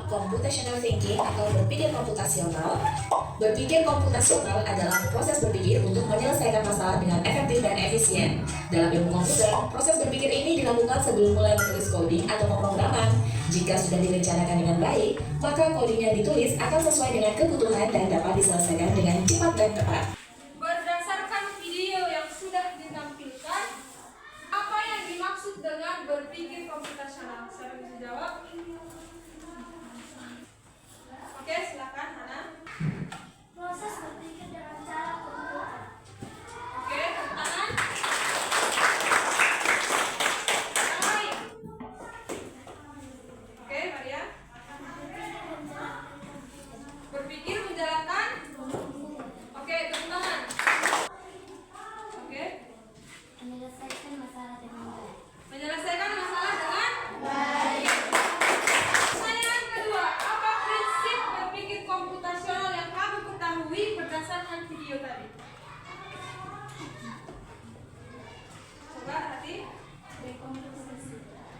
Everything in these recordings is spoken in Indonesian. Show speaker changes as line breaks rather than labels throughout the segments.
computational thinking atau berpikir komputasional. Berpikir komputasional adalah proses berpikir untuk menyelesaikan masalah dengan efektif dan efisien. Dalam ilmu komputer, proses berpikir ini dilakukan sebelum mulai menulis coding atau pemrograman. Jika sudah direncanakan dengan baik, maka coding yang ditulis akan sesuai dengan kebutuhan dan dapat diselesaikan dengan cepat dan tepat.
Berdasarkan video yang sudah ditampilkan, apa yang dimaksud dengan berpikir komputasional? Siapa bisa jawab? Oke, silakan Hana.
Proses berpikir dengan cara komputer.
Oke, tepuk tangan. Yang lain. Oke, Maria. Berpikir menjalankan. Oke, tepuk tangan. Oke.
Menyelesaikan masalah dengan baik.
Menyelesaikan masalah dengan baik. Pertanyaan kedua, apa prinsip berpikir komputasional yang kamu ketahui berdasarkan video tadi? Coba hati.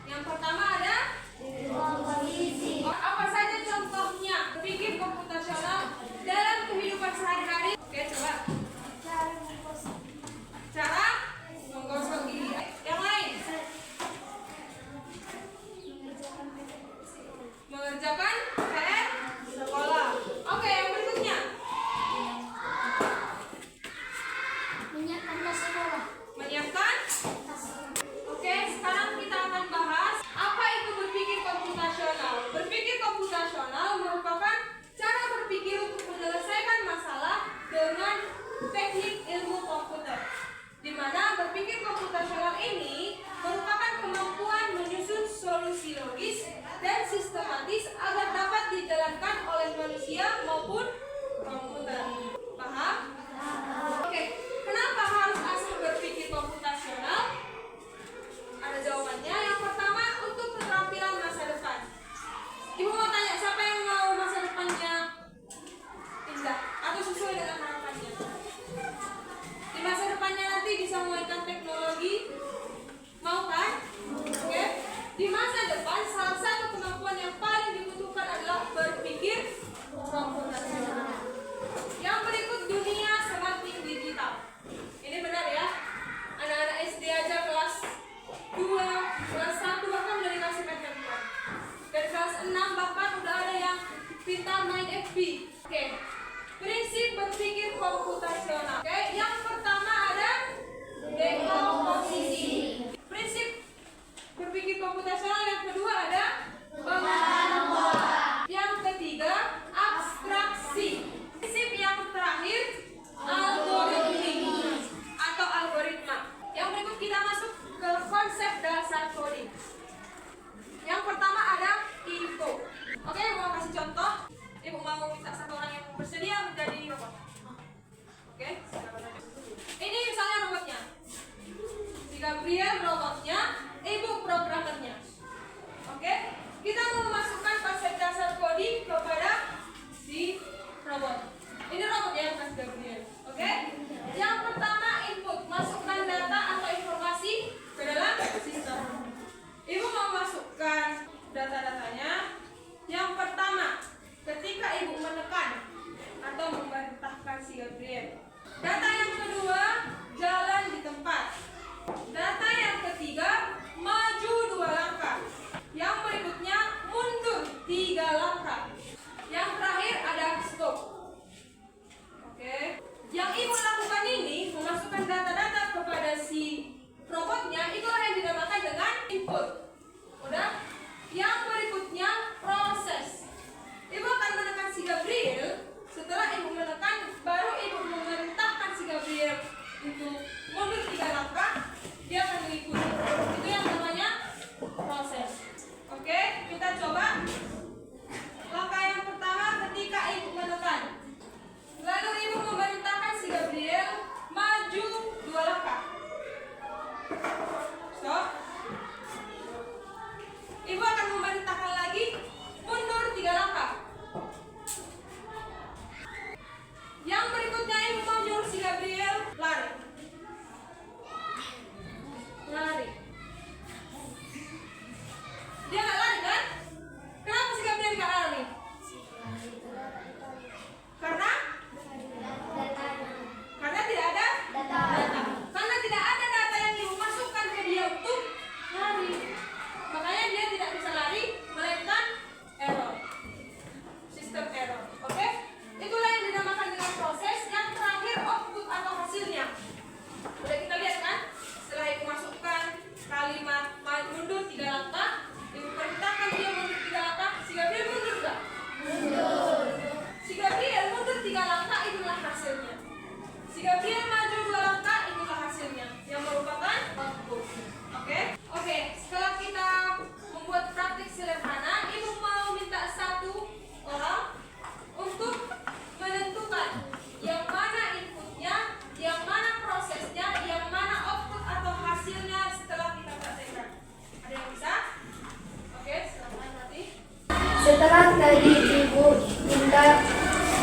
Yang pertama ada apa saja contohnya berpikir komputasional dalam kehidupan sehari-hari? Oke, coba. Cara menggosok gigi. Yang lain? Mengerjakan PR sekolah. Oke, yang berikutnya.
Menyiapkan tas sekolah.
Menyiapkan. Oke, sekarang kita akan bahas apa itu berpikir komputasional. Berpikir komputasional merupakan cara berpikir untuk menyelesaikan masalah dengan teknik ilmu komputer. Di mana berpikir komputasional ini merupakan kemampuan menyusun solusi logis dan sistematis agar dapat dijalankan oleh manusia maupun komputer. Paham? Oke, kenapa harus asal berpikir komputasional? Ada jawabannya. Yang pertama, untuk keterampilan masa depan. Ibu mau tanya, siapa yang mau masa depannya indah atau sesuai dengan harapannya? Di masa depannya nanti bisa menggunakan teknologi, mau kan? Oke. Di masa depan salah satu kemampuan yang paling dibutuhkan adalah berpikir komputasional. Yang berikut, dunia semakin digital. Ini benar ya? Anak-anak SD aja kelas 2, kelas 1 bahkan udah dikasih main handphone. Dari kelas 6 bahkan udah ada yang pintar main FB. Oke. Prinsip berpikir komputasional. Oke, yang pertama ada dekomposisi. Prinsip berpikir komputasional yang kedua ada penggunaan pola. Yang ketiga abstraksi. Prinsip yang terakhir algoritma atau algoritma. Yang berikut kita masuk ke konsep dasar coding. Yang pertama ada info. Oke, mau kasih contoh. Ibu mau minta satu orang yang bersedia menjadi robot. Oke, silakan saja. Ini misalnya robotnya. Si Gabriel robotnya, ibu programmernya. Oke, kita mau masukkan konsep dasar coding kepada si robot. Ini robot ya, bukan si Gabriel. Oke, yang pertama input, masukkan data atau informasi ke dalam sistem. Ibu mau masukkan data-datanya. Yang pertama, ketika ibu menekan atau memerintahkan si Gabriel. Data yang kedua, jalan di tempat. Data yang ketiga, maju 2 langkah. Yang berikutnya, mundur 3 langkah. Yang terakhir ada stop. Oke. Yang ibu lakukan ini, memasukkan data-data kepada si robotnya, itulah yang dinamakan dengan input. Udah? Yang berikutnya, proses. Ibu akan menekan si Gabriel. Setelah ibu menekan, baru ibu memerintahkan si Gabriel untuk mundur 3 langkah. Dia akan mengikuti. Itu yang namanya proses. Oke, kita coba. Langkah yang pertama ketika ibu menekan. Lalu ibu memerintahkan si Gabriel maju 2 langkah. Stop. Ibu akan memerintahkan
Setelah tadi Ibu minta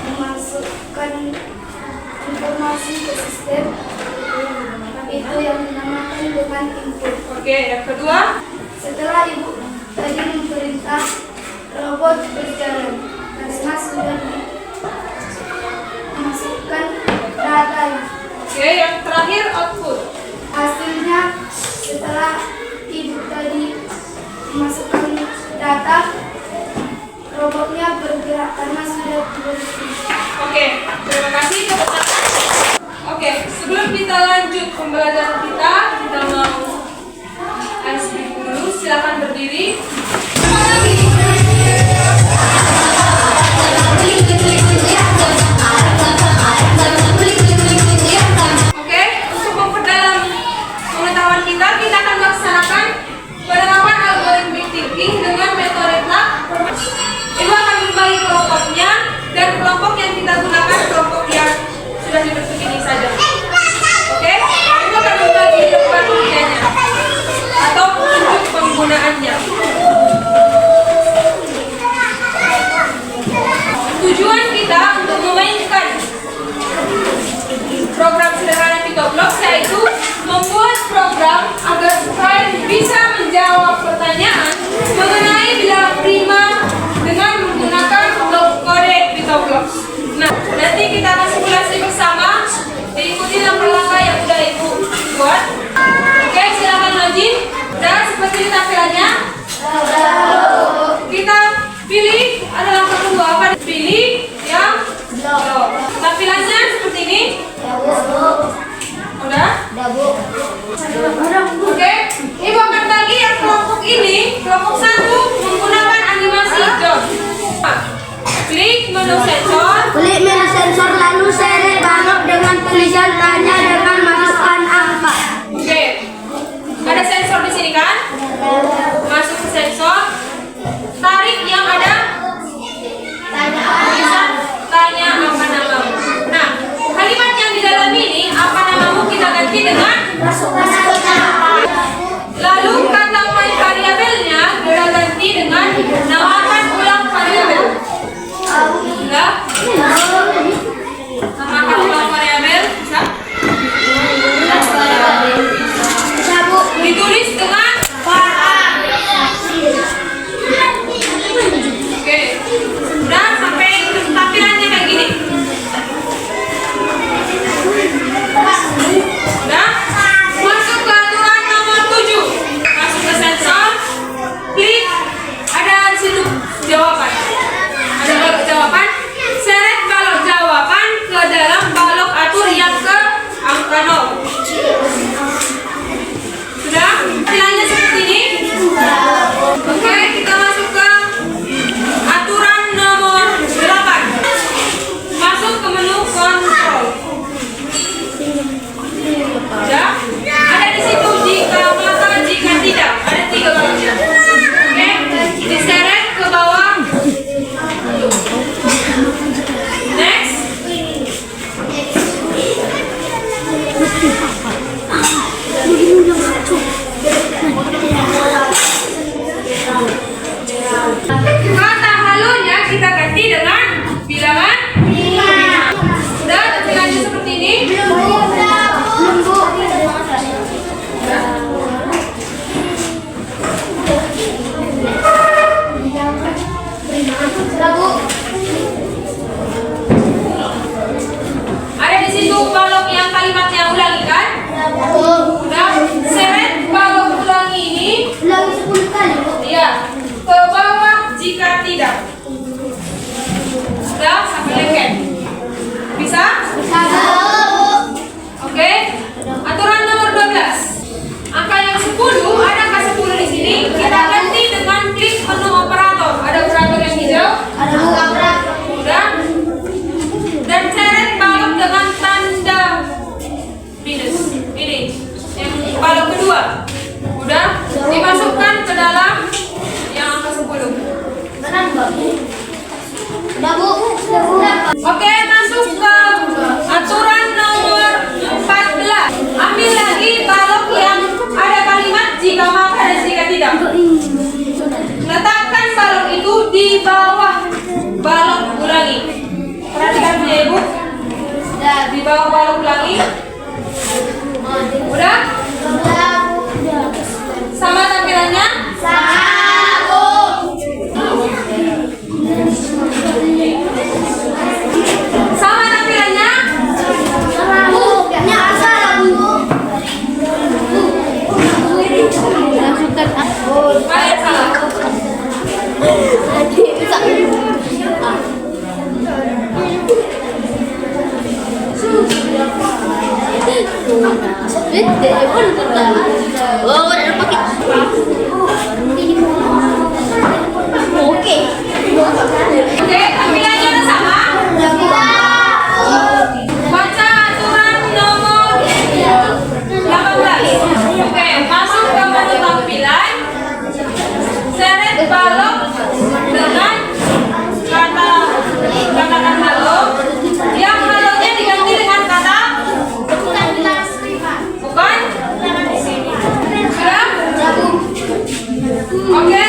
memasukkan informasi ke sistem, itu yang dinamakan dengan input.
Oke, yang kedua.
Setelah Ibu tadi memerintah robot berjalan karena sudah memasukkan datanya.
Oke, yang terakhir output.
Hasilnya setelah Ibu tadi memasukkan data, robotnya bergerak karena sudah berfungsi.
Oke, terima kasih tepuk tangan. Oke, sebelum kita lanjut pembelajaran kita mau ice cream dulu. Silakan berdiri. Oke, untuk memperdalam pengetahuan kita akan melaksanakan penerapan algoritmik thinking dengan metode TLAC. Ibu akan berbagi kelompoknya, dan kelompok yang kita gunakan kelompok yang sudah dibentuk ini saja. Oke, Ibu akan berbagi depan kerjanya atau petunjuk penggunaannya. Tujuan kita untuk memainkan program sederhana PitoBlocks yaitu membuat program agar kalian bisa menjawab pertanyaan mengenai bilangan prima dengan menggunakan blok kode PitoBlocks. Nah, nanti kita akan simulasi bersama, diikuti langkah-langkah yang sudah Ibu buat. Oke, silakan login. Dan seperti ini tampilannya. Kita pilih, ada langkah kedua apa? Pilih yang blok. Tampilannya seperti ini. Udah? Oke, Ibu akan bagi yang kelompok ini, kelompok 1 menggunakan animasi jog. Klik menu sensor.
Klik menu sensor lalu seret balok dengan tulisan tanya dengan masukkan angka.
Oke, ada sensor di sini kan? Masuk ke sensor, tarik yang ada tulisan tanya apa namamu. Nah, kalimat yang di dalam ini apa namamu kita ganti dengan lalu kata main variabelnya kita ganti dengan namakan ulang variabel. Sudah? Namakan ulang variabel bisa? Ditulis dengan oke. Udah sampai tampilannya kayak gini. Udah? Masuk ke aturan nomor 7. Masuk ke sensor. Klik. Ada di situ jawaban. Ada balok jawaban. Seret balok jawaban ke dalam balok atur yang ke angka 0. Sudah? Tampilannya seperti ini. Oke, kita masuk ke aturan nomor 8. Masuk ke menu kontrol. Ya, ada di situ jika maka, jika tidak. Ada 3 baloknya. Oke, diseret ke bawah. Next. Kata halunya kita ganti dengan bilangan prima. Sudah, tampilannya seperti ini. Ada di situ balok yang kalimatnya ulangi kan? Udah, seret balok ulangi ini.
Ulangi 10 kali.
Iya, ke bawah jika tidak. Sudah, sampai lengket. Bisa? Oke. Aturan nomor 12. Angka yang 10, ada angka 10 di sini. Kita ganti dengan klik menu operator. Ada operator yang hijau?
Ada operator.
Udah. Dan seret balok dengan tanda minus. Ini yang balok kedua. Udah. Dimasukkan ke dalam yang angka 10.
Menang, Mbak. Udah, Bu.
Oke, masuk ke aturan nomor 14. Ambil lagi balok yang ada kalimat jika maka dan jika tidak. Letakkan balok itu di bawah Perhatikan punya ibu. Di bawah balok ulangi. Udah? Sama tampilannya? Sama tampilannya? Kalian salah.
Oke.
Oke, tampilannya sama. Baca aturan nomor 18. Oke, masuk ke menu tampilan. Seret balok dengan katakan halo. Yang halonya diganti dengan kata bukan? Sudah? Oke.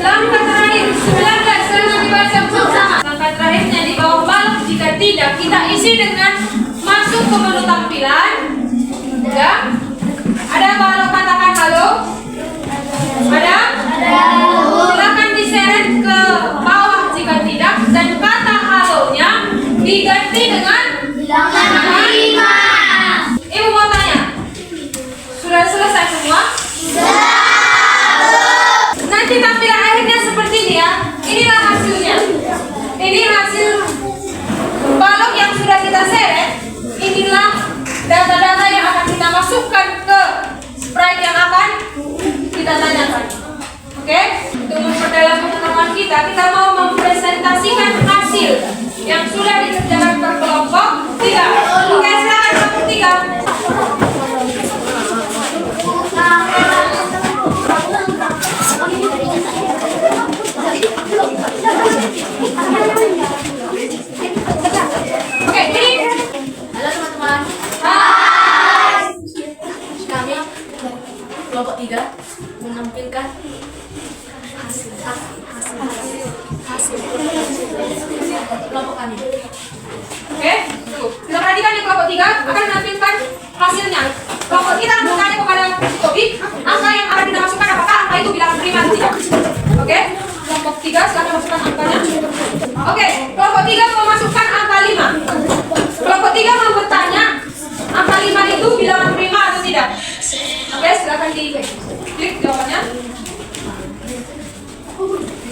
Langkah terakhir 19 selanjutnya dibaca bersama. Langkah terakhirnya di bawah balok. Jika tidak, kita isi dengan masuk ke menu tampilan. Ya. Ada balok katakan halo? Ada? Silakan diseret ke bawah jika tidak, dan kata halonya diganti dengan Ibu mau tanya, sudah selesai semua? Nanti tampilan akhirnya seperti ini ya. Inilah hasilnya. Ini hasil balok yang sudah kita seret. Inilah data-data yang akan kita masukkan ke sprite yang akan kita tanyakan. Oke? Untuk memperdalam pengetahuan kita mau mempresentasikan hasil yang sudah dikerjakan per kelompok 3. Oke, silakan kelompok 3. Oke, ini.
Halo teman-teman.
Hai.
Kami kelompok 3 menampilkan hasil kelompok kami.
Oke, tunggu. Kita perhatikan yang kelompok 3 akan menampilkan hasilnya. Kelompok kita akan bertanya kepada topik angka yang akan kita masukkan, apakah angka itu bilangan prima atau tidak. Oke, kelompok 3 silakan masukkan angkanya. Oke, kelompok 3 mau masukkan angka 5. Kelompok 3 mau bertanya angka 5 itu bilangan prima atau tidak. Oke, silakan diklik jawabannya.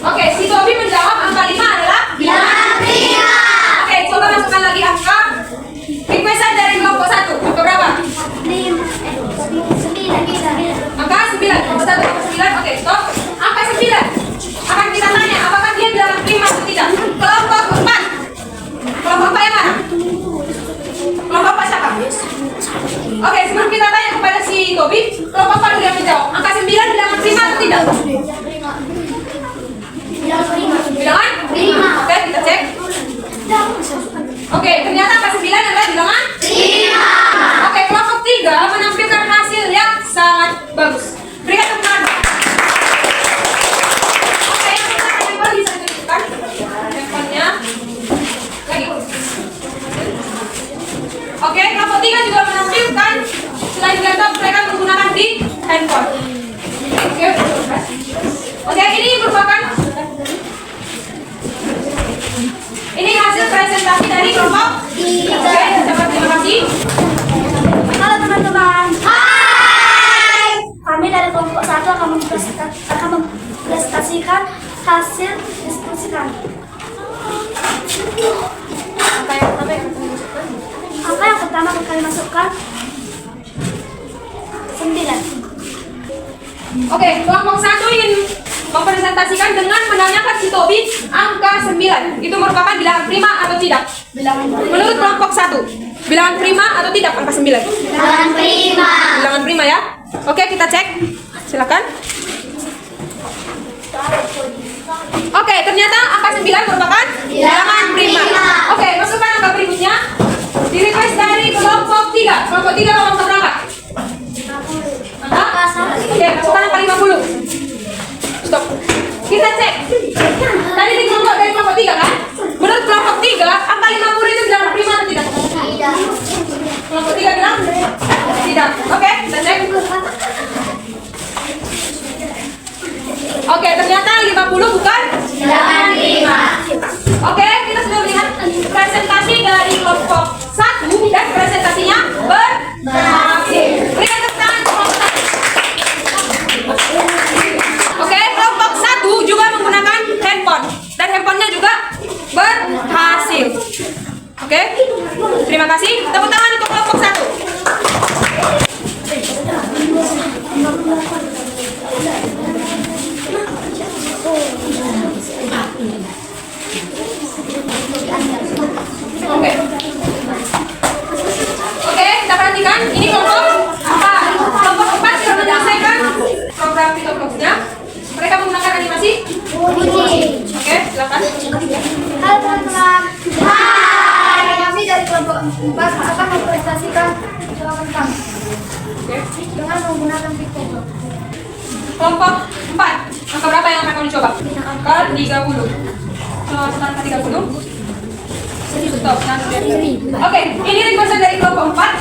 Oke, si Tobi menjawab angka 5 adalah bilangan prima. Oke, coba masukkan lagi angka. Requestan dari kelompok 1. Angka berapa?
9.
Angka 9. Kelompok 1 angka 9. Oke, stop. Angka 9. Akan kita tanya apakah dia bilangan prima atau tidak. Kelompok 4. Kelompok 4 yang mana? Kelompok 4 siapa? Oke, sebelum kita tanya kepada si Tobi, kelompok 4 dulu yang menjawab. Angka 9 bilangan prima atau tidak? Bilangan? Prima. Oke, kita cek. Oke, ternyata angka 9 adalah bilangan prima. Oke, kelompok 3 menampilkan hasil yang sangat bagus. Berikan tepuk tangan. Oke, yang kita handphone bisa tunjukkan handphonenya. Lagi. Oke, kelompok 3 juga menampilkan selain laptop mereka menggunakan di handphone. Oke, ini merupakan hasil presentasi dari kelompok 3. Oke, ucapkan terima kasih.
Halo teman-teman. Hai. Kami dari kelompok 1 akan mempresentasikan hasil diskusi kami. Angka yang pertama kami masukkan 9.
Oke, kelompok 1 ingin mempresentasikan dengan menanyakan si Tobi angka 9. Itu merupakan bilangan prima atau tidak? Menurut kelompok 1, bilangan prima atau tidak angka 9?
Bilangan prima.
Bilangan prima ya. Oke, kita cek. Silakan. Oke, ternyata angka 9 merupakan bilangan prima. Oke, masukkan angka berikutnya. Di request dari kelompok 3. Kelompok 3 mau angka berapa? Oke, masukkan angka 50. Stop. Kita cek. Tadi di kelompok dari kelompok 3 kan? Menurut kelompok 3, angka 3 bilang tidak. Oke, kita cek. Oke, ternyata 50 bukan 85. Oke, kita sudah melihat presentasi dari kelompok 1 dan presentasinya berhasil. Berikan tepuk tangan untuk kelompok 1. Oke, kelompok 1 juga menggunakan handphone dan handphonenya juga berhasil. Oke, terima kasih. Tepuk tangan untuk kelompok 1. Oke, kita perhatikan. Ini kelompok 4. Kelompok 4 sudah menyelesaikan program Pitoblognya. Mereka menggunakan animasi. Oke, silakan.
Halo teman-teman. Hai. Kami dari kelompok 4 akan mempresentasikan jawaban kami
Oke.
dengan menggunakan Pitoblog.
Kelompok 4. Angka berapa yang akan kamu coba? Angka 30. Angka 30. Stop. Oke, ini requestan dari kelompok 4.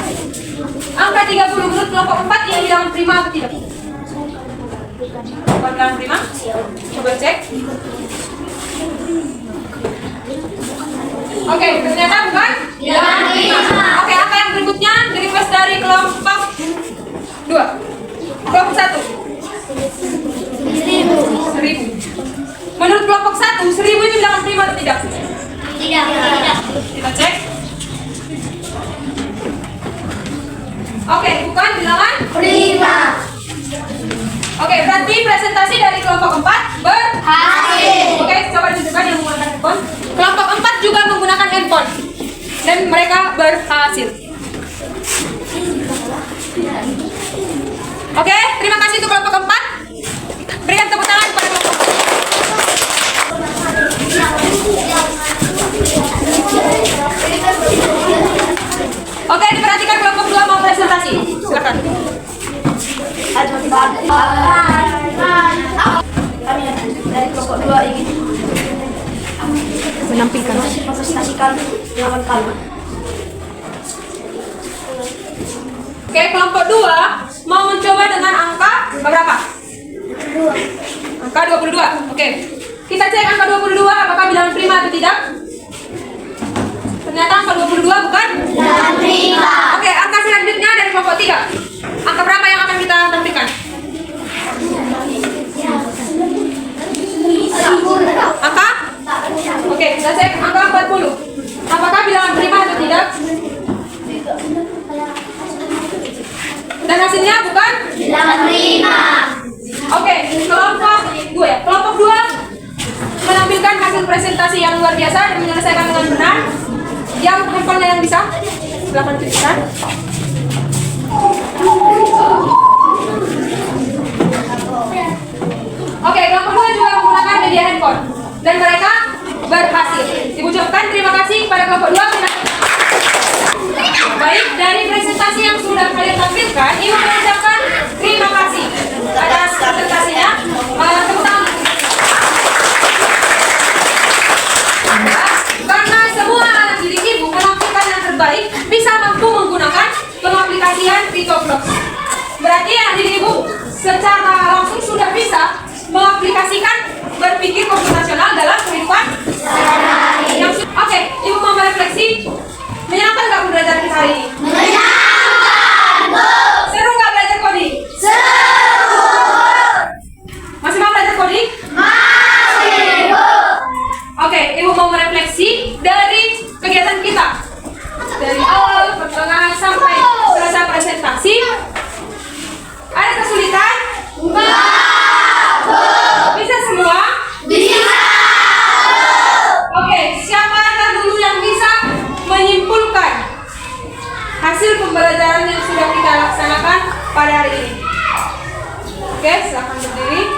Angka 30 menurut kelompok 4 ini bilangan prima atau tidak? Bukan bilangan prima? Coba cek. Oke, ternyata bukan bilangan prima. Oke, angka yang berikutnya request dari kelompok 2. Kelompok 1. 1000. Menurut kelompok 1, 1000 itu bilangan prima atau tidak?
Tidak.
Kita cek. Oke, bukan bilangan
Prima.
Oke, berarti presentasi dari kelompok 4 berhasil. Oke, coba tunjukkan yang menggunakan handphone. Kelompok 4 juga menggunakan handphone dan mereka berhasil. Oke, terima kasih untuk kelompok 4. Berikan tepuk tangan pada kelompok 4. Oke, diperhatikan kelompok 2 mau presentasi. Silakan.
Kami dari kelompok 2 ingin menampilkan mempresentasikan jawaban kami.
Oke, kelompok 2 mau mencoba dengan angka berapa? Angka 22. Oke. Kita cek angka 22 apakah bilangan prima atau tidak? Ternyata angka 22 bukan
Bilangan prima.
Oke, angka selanjutnya dari kelompok 3. Angka berapa yang akan kita tampilkan? Angka? Oke, kita cek angka 40. Apakah bilangan prima atau tidak? Dan hasilnya bukan
Bilangan prima.
Oke, kelompok 2 ya. Kelompok 2 menampilkan hasil presentasi yang luar biasa dan menyelesaikan dengan benar. Yang handphonenya yang bisa, silakan tunjukkan. Oke, kelompok 2 juga menggunakan media handphone dan mereka berhasil. Diucapkan terima kasih kepada kelompok 2. Baik, dari presentasi yang sudah kalian tampilkan, Ibu mengucapkan terima kasih atas presentasinya. Tepuk tangan. Karena semua anak didik Ibu menampilkan yang terbaik, bisa mampu menggunakan pengaplikasian Pitoblog. Berarti anak didik Ibu secara langsung sudah bisa mengaplikasikan berpikir komputasional dalam kehidupan sehari-hari. Oke, Ibu mau merefleksi. Menyenangkan nggak belajar kita hari ini?
Menyenangkan, Bu.
Seru nggak belajar coding?
Seru.
Masih mau belajar coding?
Masih, Bu.
Oke, Ibu mau merefleksi dari kegiatan kita. Dari awal, pertengahan, sampai selesai presentasi. Ada kesulitan?
Enggak, Bu.
Bisa semua?
Bisa.
Oke, siapa dulu yang bisa menyimpulkan hasil pembelajaran yang sudah kita laksanakan pada hari ini? Oke, silakan berdiri.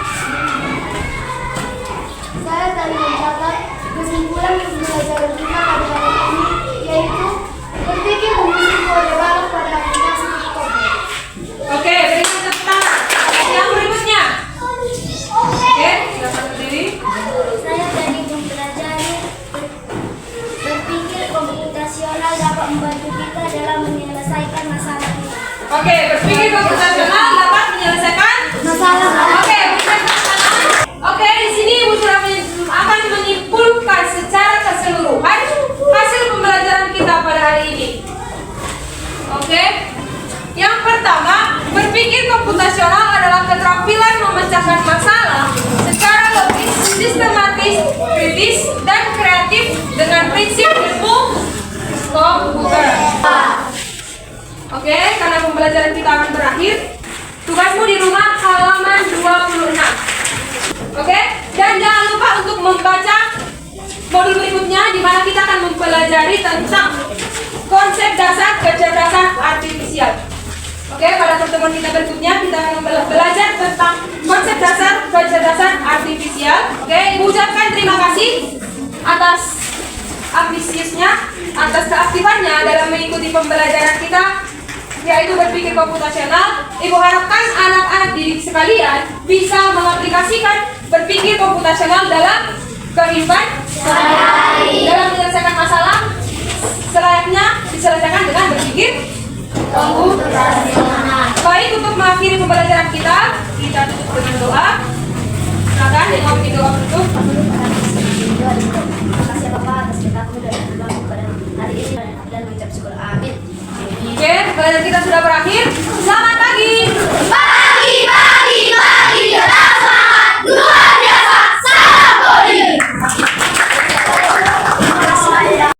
Saya tadi mencatat kesimpulan pembelajaran kita pada hari ini, yaitu berpikir menyusun kode baru pada aplikasi Pitoblog.
Oke, berikan tepuk tangan. Yang berikutnya. Oke, silakan berdiri.
Saya tadi mempelajari berpikir komputasional dapat membantu kita dalam menyelesaikan masalah
Oke, berpikir komputasional dapat menyelesaikan
Masalah.
Oke, Oke, di sini Ibu sudah akan menyimpulkan secara keseluruhan hasil pembelajaran kita pada hari ini. Oke. Yang pertama, berpikir komputasional adalah keterampilan memecahkan masalah secara logis, sistematis, kritis, dan kreatif dengan prinsip ilmu komputer. Oke, karena pembelajaran kita akan berakhir, tugasmu di rumah halaman 26. Oke, dan jangan lupa untuk membaca modul berikutnya di mana kita akan mempelajari tentang konsep dasar kecerdasan artifisial. Oke, pada pertemuan kita berikutnya kita akan belajar tentang konsep dasar kecerdasan artifisial. Oke, Ibu ucapkan terima kasih atas ambisiusnya, atas keaktifannya dalam mengikuti pembelajaran kita, yaitu berpikir komputasional. Ibu harapkan anak-anak didik sekalian bisa mengaplikasikan berpikir komputasional dalam kehidupan sehari-hari, dalam menyelesaikan masalah selayaknya diselesaikan dengan berpikir komputasional. Baik, untuk mengakhiri pembelajaran kita tutup dengan doa. Silakan, doa penutup.